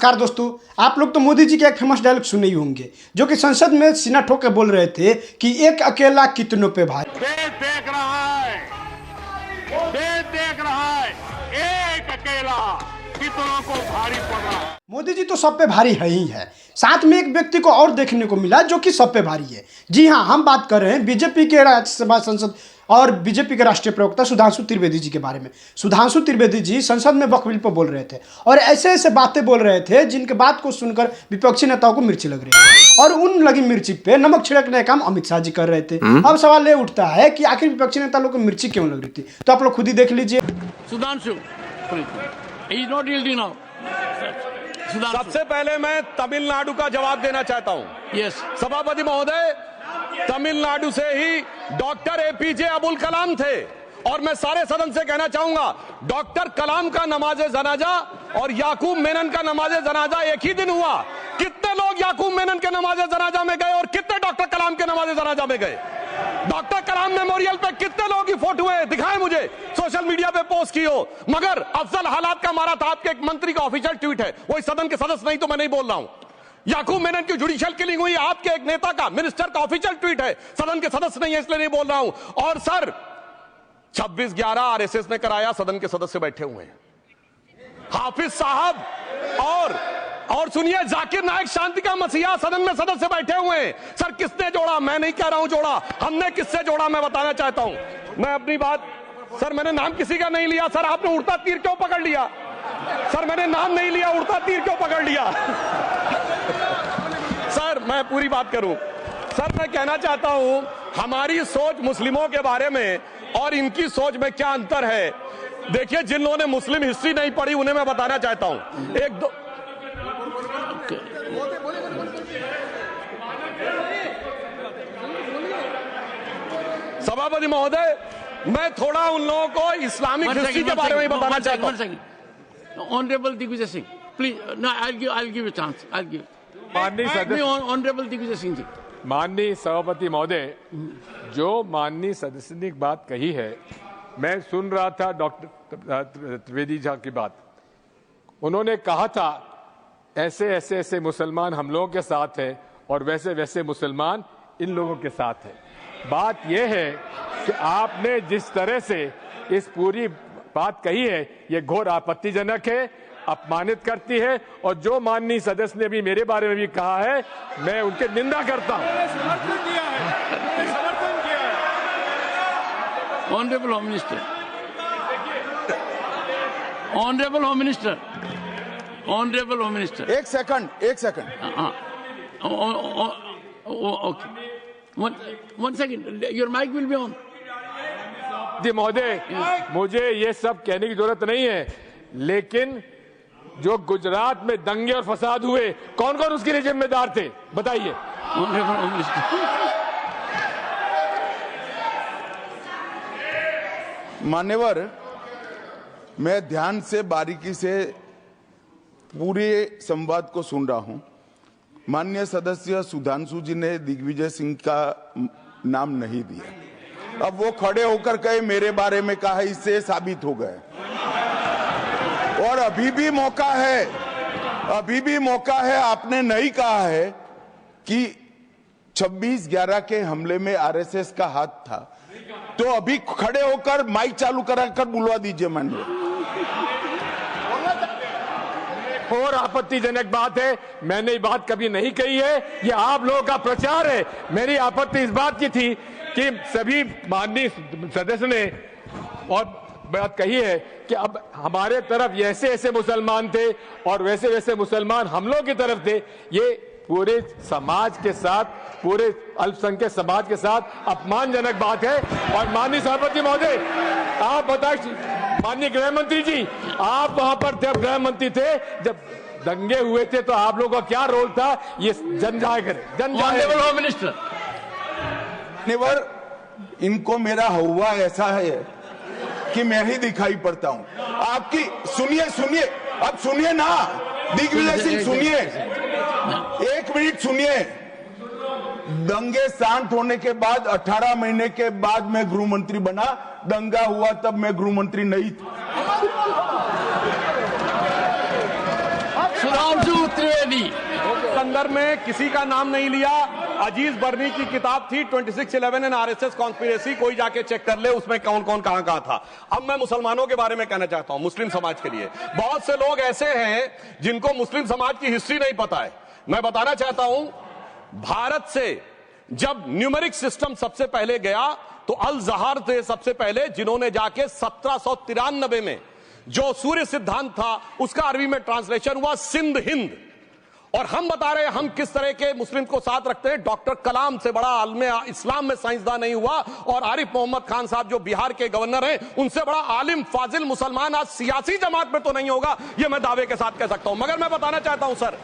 नमस्कार दोस्तों, आप लोग तो मोदी जी के एक फेमस डायलॉग सुने ही होंगे जो कि संसद में सीना ठोक के बोल रहे थे कि एक अकेला कितनों पे भारी। देश देख रहा है, देश देख रहा है, एक अकेला कितनों को भारी पड़ रहा है। मोदी जी तो सब पे भारी है ही है, साथ में एक व्यक्ति को और देखने को मिला जो कि सब पे भारी है। जी हाँ, हम बात कर रहे हैं बीजेपी के राज्यसभा सांसद और बीजेपी के राष्ट्रीय प्रवक्ता सुधांशु त्रिवेदी जी के बारे में। सुधांशु त्रिवेदी जी संसद में वक्तव्य पर बोल रहे थे और ऐसे ऐसे बातें बोल रहे थे जिनके बात को सुनकर विपक्षी नेताओं को मिर्ची लग रही है और उन लगी मिर्ची पे नमक छिड़कने का काम अमित शाह जी कर रहे थे। अब सवाल ये उठता है कि आखिर विपक्षी नेता लोग को मिर्ची क्यों लग रही थी, तो आप लोग खुद ही देख लीजिए। Sudhanshu is not yielding now. सबसे पहले मैं तमिलनाडु का जवाब देना चाहता हूं। यस सभापति महोदय, तमिलनाडु से ही डॉक्टर एपीजे अब्दुल कलाम थे और मैं सारे सदन से कहना चाहूंगा, डॉक्टर कलाम का नमाजे जनाजा और याकूब मेनन का नमाजे जनाजा एक ही दिन हुआ। कितने लोग याकूब मेनन के नमाजे जनाजा में गए और कितने डॉक्टर कलाम के नमाजे जनाजा में गए? डॉक्टर कलाम मेमोरियल पे कितने लोगों की फोटो है, दिखाएं मुझे, सोशल मीडिया पे पोस्ट की हो। मगर अफजल हालात का मारा था, आपके एक मंत्री का ऑफिशियल ट्वीट है, वही सदन के सदस्य नहीं तो मैं नहीं बोल रहा हूं। याकूब मेनन की जुडिशियल किलिंग हुई, आपके एक नेता का, मिनिस्टर का ऑफिशियल ट्वीट है, सदन के सदस्य नहीं है इसलिए नहीं बोल रहा हूं। और सर 26/11 आरएसएस ने कराया, सदन के सदस्य बैठे हुए हैं। हाफिज साहब और सुनिए, जाकिर नायक शांति का मसीहा सदन में सदस्य बैठे हुए हैं। सर किसने जोड़ा? मैं नहीं कह रहा हूं जोड़ा, हमने किससे जोड़ा मैं बताना चाहता हूं। मैं अपनी बात, सर मैंने नाम किसी का नहीं लिया। सर आपने उड़ता तीर क्यों पकड़ लिया? सर मैंने नाम नहीं लिया, उड़ता तीर क्यों पकड़ लिया? सर मैं पूरी बात करूं। सर मैं कहना चाहता हूं, हमारी सोच मुस्लिमों के बारे में और इनकी सोच में क्या अंतर है। देखिए, जिन लोगों ने मुस्लिम हिस्ट्री नहीं पढ़ी उन्हें मैं बताना चाहता हूं। एक दो सभापति महोदय, मैं थोड़ा उन लोगों को इस्लामिक हिस्ट्री के बारे में बताना चाहता हूं। Honourable Digvijay Singh, please, no I give you chance, I give. माननीय सदस्य, ऑनरेबल दिग्विजय सिंह जी। माननीय सभापति महोदय, जो माननीय सदस्य ने बात कही है, मैं सुन रहा था डॉक्टर त्रिवेदी जी की बात। उन्होंने कहा था ऐसे ऐसे ऐसे मुसलमान हम लोगों के साथ हैं और वैसे वैसे मुसलमान इन लोगों के साथ हैं। बात यह है कि आपने जिस तरह से इस पूरी बात कही है, ये घोर आपत्तिजनक है, अपमानित करती है और जो माननीय सदस्य ने भी मेरे बारे में भी कहा है, मैं उनकी निंदा करता हूं। Honourable home minister, honourable home minister, honourable home minister, एक second. Okay, one second, your mic will be on. महोदय, मुझे ये सब कहने की जरूरत नहीं है, लेकिन जो गुजरात में दंगे और फसाद हुए, कौन कौन उसके लिए जिम्मेदार थे बताइए। Honourable home minister. मान्यवर, मैं ध्यान से बारीकी से पूरे संवाद को सुन रहा हूं। माननीय सदस्य सुधांशु जी ने दिग्विजय सिंह का नाम नहीं दिया। अब वो खड़े होकर कहे मेरे बारे में कहा, इससे साबित हो गए। और अभी भी मौका है, आपने नहीं कहा है कि 26/11 के हमले में आरएसएस का हाथ था, तो अभी खड़े होकर माइक चालू कराकर बुलवा दीजिए। माननीय, और आपत्तिजनक बात है, मैंने ये बात कभी नहीं कही है, ये आप लोगों का प्रचार है। मेरी आपत्ति इस बात की थी कि सभी माननीय सदस्य ने और बात कही है कि अब हमारे तरफ ऐसे ऐसे मुसलमान थे और वैसे वैसे मुसलमान हम लोग की तरफ थे। ये पूरे समाज के साथ, पूरे अल्पसंख्यक समाज के साथ अपमानजनक बात है। और माननीय सभापति महोदय, आप बताइए, माननीय गृह मंत्री जी, आप वहां पर थे, गृह मंत्री थे जब दंगे हुए थे, तो आप लोगों का क्या रोल था, ये जन जाहिर होम मिनिस्टर। मान्यवर, इनको मेरा हुआ ऐसा है कि मैं ही दिखाई पड़ता हूं। आपकी सुनिए, अब सुनिए ना दिग्विजय सिंह, सुनिए, एक मिनट सुनिए। दंगे शांत होने के बाद 18 महीने के बाद मैं गृह मंत्री बना। दंगा हुआ तब मैं गृह मंत्री नहीं था। सुधांशु त्रिवेदी। संदर्भ में किसी का नाम नहीं लिया। अजीज बर्नी की किताब थी 2611 एंड आरएसएस कॉन्स्पिरेसी, कोई जाके चेक कर ले उसमें कौन कौन कहां कहां था। अब मैं मुसलमानों के बारे में कहना चाहता हूं, मुस्लिम समाज के लिए। बहुत से लोग ऐसे हैं जिनको मुस्लिम समाज की हिस्ट्री नहीं पता है। मैं बताना चाहता हूं, भारत से जब न्यूमेरिक सिस्टम सबसे पहले गया तो अल जहार थे सबसे पहले, जिन्होंने जाके 1793 में जो सूर्य सिद्धांत था उसका अरबी में ट्रांसलेशन हुआ सिंध हिंद। और हम बता रहे हैं हम किस तरह के मुस्लिम को साथ रखते हैं। डॉक्टर कलाम से बड़ा आलिम इस्लाम में साइंसदान नहीं हुआ, और आरिफ मोहम्मद खान साहब जो बिहार के गवर्नर हैं उनसे बड़ा आलिम फाजिल मुसलमान आज सियासी जमात में तो नहीं होगा, यह मैं दावे के साथ कह सकता हूं। मगर मैं बताना चाहता हूं सर,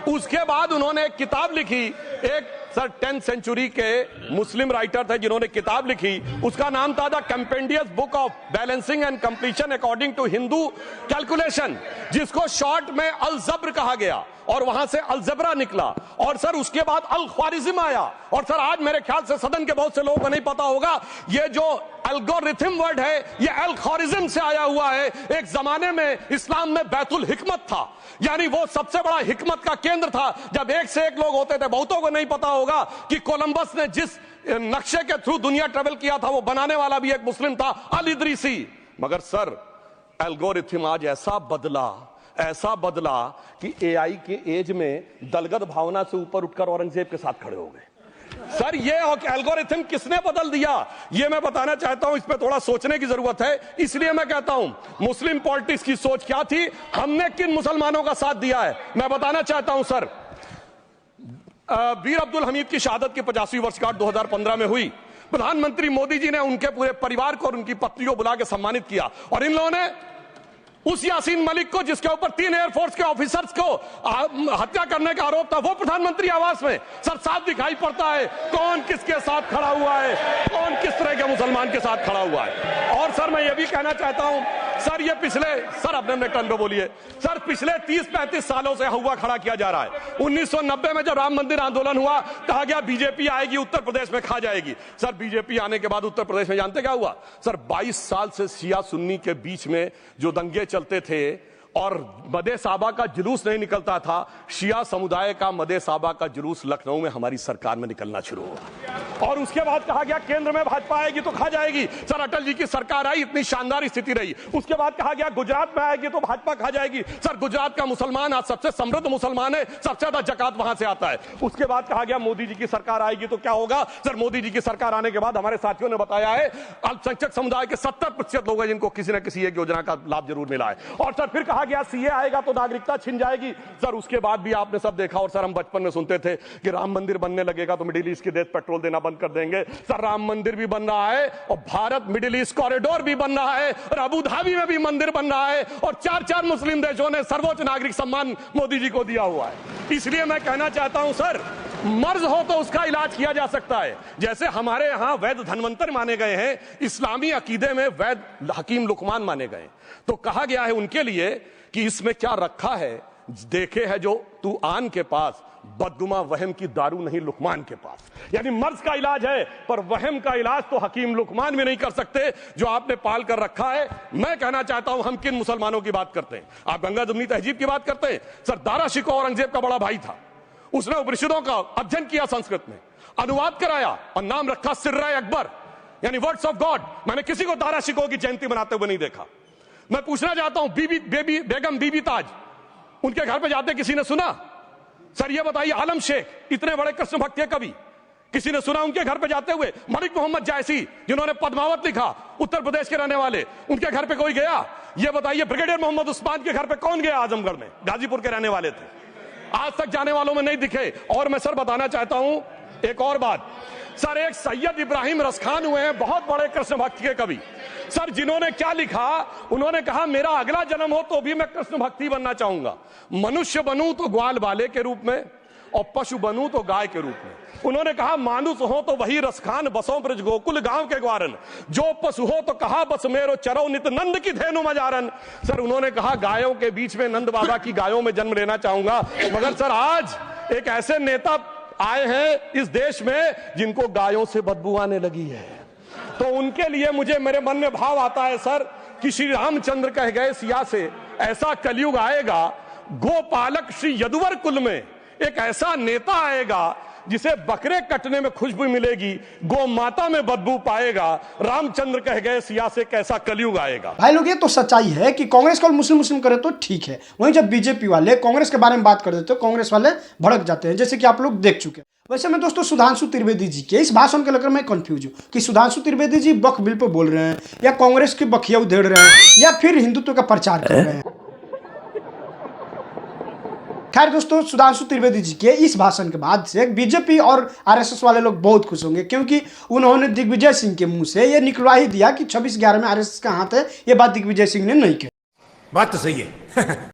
उसके बाद उन्होंने एक किताब लिखी, एक सर 10th सेंचुरी के मुस्लिम राइटर थे जिन्होंने किताब लिखी, उसका नाम था the compendious book of balancing and completion according to Hindu calculation, जिसको शॉर्ट में अल जब्र कहा गया, और वहां से अलजबरा निकला, और सर उसके बाद अल ख्वारिज्म आया। और सर आज मेरे ख्याल से सदन के बहुत से लोगों को नहीं पता होगा, ये जो एल्गोरिथम वर्ड है ये अल ख्वारिज्म से आया हुआ है। एक जमाने में इस्लाम में बैतुल हिकमत था, यानी वो सबसे बड़ा हिकमत का केंद्र था, जब एक से एक लोग होते थे। बहुतों को नहीं पता होगा कि कोलंबस ने जिस नक्शे के थ्रू दुनिया ट्रेवल किया था वो बनाने वाला भी एक मुस्लिम था, अल इदरीसी। मगर सर एल्गोरिथम आज ऐसा बदला कि एआई के एज में दलगत भावना से ऊपर उठकर औरंगजेब के साथ खड़े हो गए। सर ये एल्गोरिथम किसने बदल दिया, ये मैं बताना चाहता हूं। इस पे थोड़ा सोचने की जरूरत है। इसलिए मैं कहता हूं मुस्लिम पॉलिटिक्स की सोच क्या थी, हमने किन मुसलमानों का साथ दिया है, मैं बताना चाहता हूं। सर वीर अब्दुल हमीद की शहादत की 50वीं वर्षगांठ 2015 में हुई। प्रधानमंत्री मोदी जी ने उनके पूरे परिवार को और उनकी पत्नी को बुला के सम्मानित किया, और इन लोगों ने उस यासीन मलिक को, जिसके ऊपर 3 एयरफोर्स के ऑफिसर्स को हत्या करने का आरोप था, वो प्रधानमंत्री आवास में। सर साफ दिखाई पड़ता है कौन किसके साथ खड़ा हुआ है, कौन किस तरह के मुसलमान के साथ खड़ा हुआ है। और सर मैं ये भी कहना चाहता हूं, सर ये सर अपने टर्न पे बोलिए। सर पिछले 30-35 सालों से हुआ खड़ा किया जा रहा है। 1990 में जब राम मंदिर आंदोलन हुआ, कहा गया बीजेपी आएगी उत्तर प्रदेश में खा जाएगी। सर बीजेपी आने के बाद उत्तर प्रदेश में जानते क्या हुआ? सर 22 साल से शिया सुन्नी के बीच में जो दंगे चलते थे और मदे साबा का जुलूस नहीं निकलता था, शिया समुदाय का मदे साबा का जुलूस लखनऊ में हमारी सरकार में निकलना शुरू हुआ। और उसके बाद कहा गया केंद्र में भाजपा आएगी तो खा जाएगी। सर अटल जी की सरकार आई, इतनी शानदार स्थिति रही। उसके बाद कहा गया गुजरात में आएगी तो भाजपा खा जाएगी। सर गुजरात का मुसलमान आज सबसे समृद्ध मुसलमान है, सबसे ज्यादा जकात वहां से आता है। उसके बाद कहा गया मोदी जी की सरकार आएगी तो क्या होगा? सर मोदी जी की सरकार आने के बाद हमारे साथियों ने बताया है अल्पसंख्यक समुदाय के 70% लोग हैं जिनको किसी न किसी एक योजना का लाभ जरूर मिला है। और सर फिर कहा गया सीए आएगा तो नागरिकता छिन जाएगी। सर उसके बाद भी आपने सब देखा, और सर हम बचपन में सुनते थे कि राम मंदिर बनने लगेगा तो मिडिल ईस्ट के देश पेट्रोल देना बंद कर देंगे। सर राम मंदिर भी बन रहा है, और भारत मिडिल ईस्ट कॉरिडोर भी बन रहा है, और अबू धाबी में भी मंदिर बन रहा है, और 4 मुस्लिम देशों ने सर्वोच्च नागरिक सम्मान मोदी जी को दिया हुआ है। इसलिए मैं कहना चाहता हूं सर, मर्ज हो तो उसका इलाज किया जा सकता है। जैसे हमारे यहां वैद धनवंतर माने गए हैं, इस्लामी अकीदे में वैद हकीम लुकमान माने गए, तो कहा गया है उनके लिए कि इसमें क्या रखा है, देखे है जो तू आन के पास, बदगुमा वहम की दारू नहीं लुकमान के पास। यानी मर्ज का इलाज है, पर वहम का इलाज तो हकीम लुकमान भी नहीं कर सकते जो आपने पाल कर रखा है। मैं कहना चाहता हूं हम किन मुसलमानों की बात करते हैं? आप गंगा जमुनी तहजीब की बात करते हैं। सर दारा शिकोह औरंगजेब का बड़ा भाई था, उसने उपनिषदों का अध्ययन किया, संस्कृत में अनुवाद कराया और नाम रखा सिर्राए अकबर, यानी वर्ड्स ऑफ गॉड। मैंने किसी को दारा शिकोह की जयंती मनाते हुए नहीं देखा। मैं पूछना चाहता हूं बेगम बीबी ताज, उनके घर पे जाते किसी ने सुना? सर ये बताइए, आलम शेख इतने बड़े कृष्ण भक्त के कवि, किसी ने सुना उनके घर पे जाते हुए? मलिक मोहम्मद जायसी जिन्होंने पद्मावत लिखा, उत्तर प्रदेश के रहने वाले, उनके घर पे कोई गया? ये बताइए ब्रिगेडियर मोहम्मद उस्मान के घर पे कौन गया? आजमगढ़ में, गाजीपुर के रहने वाले थे, आज तक जाने वालों में नहीं दिखे। और मैं सर बताना चाहता हूं एक और बात, सर एक सैयद इब्राहिम रसखान हुए हैं, बहुत बड़े कृष्ण भक्त के कवि। सर जिन्होंने क्या लिखा, उन्होंने कहा मेरा अगला जन्म हो तो भी मैं कृष्ण भक्ति बनना चाहूंगा, मनुष्य बनूं तो ग्वाल बाले के रूप में, और पशु बनूं तो गाय के रूप में। उन्होंने कहा मानुष हो तो वही रसखान, बसों ब्रज गोकुल गांव के ग्वारन, जो पशु हो तो कहा बस मेरो चरो नित नंद की धेनु मजारन। सर उन्होंने कहा गायों के बीच में नंद बाबा की गायों में जन्म लेना चाहूंगा। मगर सर आज एक ऐसे नेता आए हैं इस देश में जिनको गायों से बदबू आने लगी है, तो उनके लिए मुझे मेरे मन में भाव आता है सर कि श्री रामचंद्र कह गए सिया से, ऐसा कलयुग आएगा गोपालक श्री यदुवर कुल में एक ऐसा नेता आएगा जिसे बकरे कटने में खुशबू मिलेगी, गौ माता में बदबू पाएगा। रामचंद्र कह गए सिया से कैसा कलयुग आएगा। भाई लोग, ये तो सच्चाई है कि कांग्रेस को मुस्लिम मुस्लिम करे तो ठीक है, वहीं जब बीजेपी वाले कांग्रेस के बारे में बात कर देते तो कांग्रेस वाले भड़क जाते हैं, जैसे कि आप लोग देख चुके हैं। वैसे में दोस्तों, सुधांशु त्रिवेदी जी के इस भाषण को लेकर मैं कंफ्यूज हूँ कि सुधांशु त्रिवेदी जी बक बिल पे बोल रहे हैं, या कांग्रेस की बखिया उधेड़ रहे हैं, या फिर हिंदुत्व का प्रचार कर रहे हैं। खैर दोस्तों, सुधांशु त्रिवेदी जी के इस भाषण के बाद से बीजेपी और आरएसएस वाले लोग बहुत खुश होंगे, क्योंकि उन्होंने दिग्विजय सिंह के मुंह से ये निकलवा ही दिया कि 26/11 में आरएसएस का हाथ है। ये बात दिग्विजय सिंह ने नहीं कही। बात तो सही है।